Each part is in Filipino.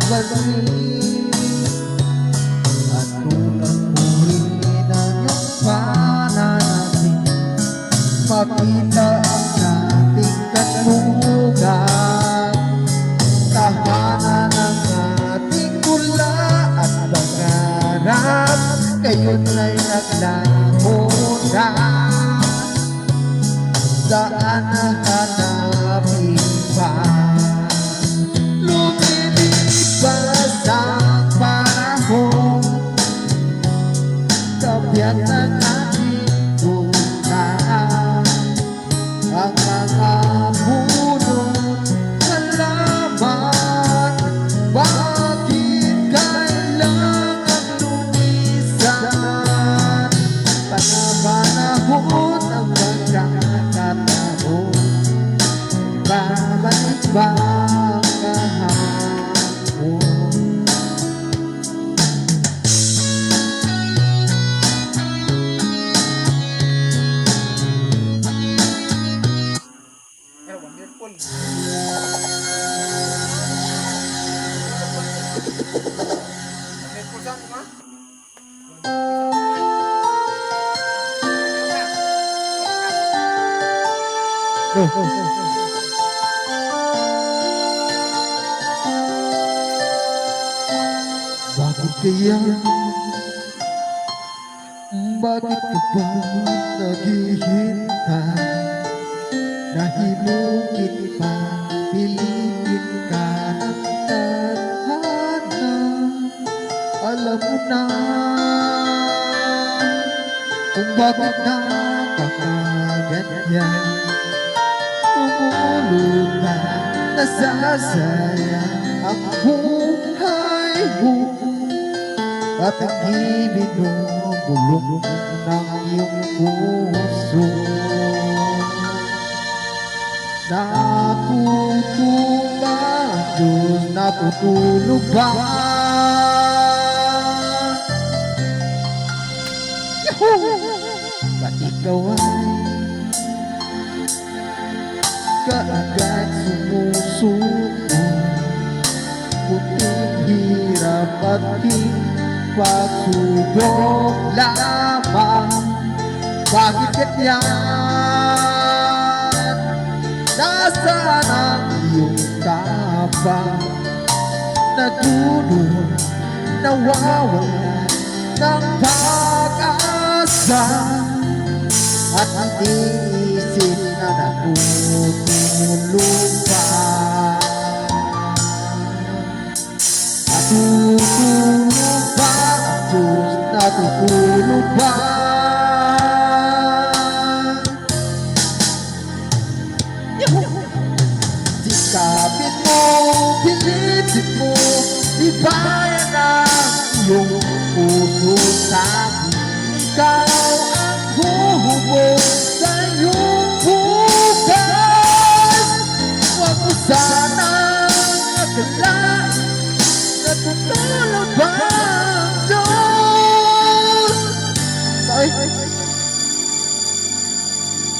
balik at tulad mo rin ang iyong pananabik, makita ang ating katulad, tahanan ng ating mula at pangarap, ngayon ay naglaho na. Saan nahanapin pa? Lumilipas ang panahon, kabiyak ng ating bulan, ang mga bunot halaman, bakit kailangan lumisan? Panahon ang pagkakataon, babalik ba ang kahapon? Wonderful. Wonderful song, ha? Bakit kaya? Bakit ka ba naghihintay? Nahimugin pa, pilitin ka ng tadhana. Alam mo na kung bakit nakakaganyan. Tumulong ka, nasasaya ang buhay mo, at hindi binubulong ng iyong puso. Nakutuba, Diyos, natutulog ba? Yahoo! Ba't ikaw ay kaagad sumusuko? Kunting hirap at pagsubok lamang. Bakit ganyan? Nasaan ang iyong tapang? Natulog, nawawala ng pag-asa, at hindi isip na natutulog pa. Natutulog ba ang Diyos? Natutulog ba? Sikapin mo, pilitin mo, ibayan ang iyong puso sa akin. Ikaw ang huhubog sa iyong bukas. Huwag mo sanang akalain na tutulog ba ang Diyos? Ay,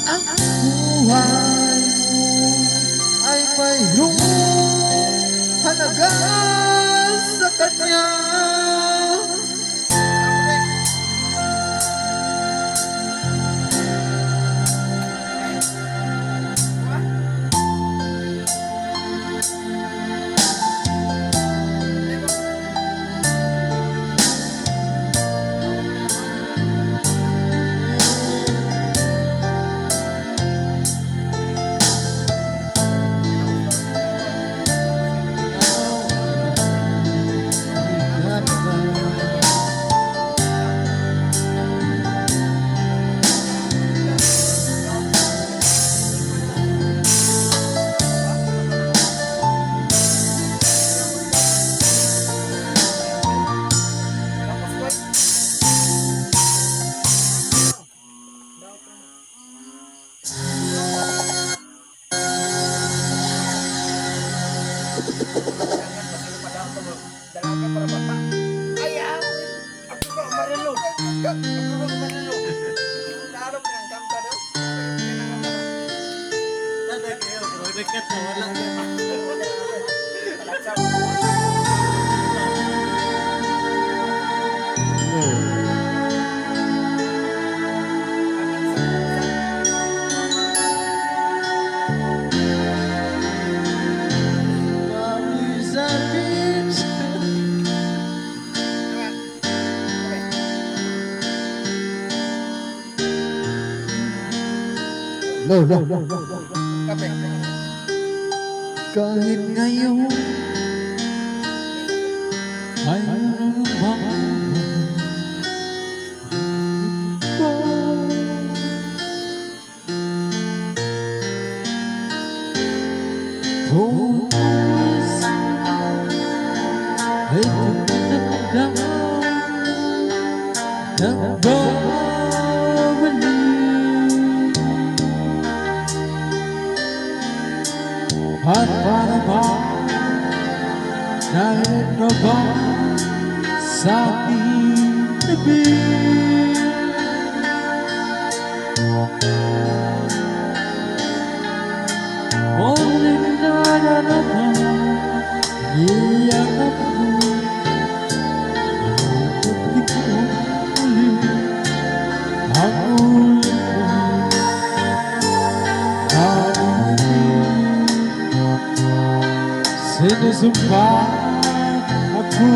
ang buhay mo ay mayroong halaga sa Kanya. No, no. Kahit ngayon ay namang iba. Tumas ay tumagdang nagbabalik. At para ba nagkaba sa aking bibig? Muling nadarama, iyakap mo ang pagkik mo ulit. Ang ulit mo sinusumpa ako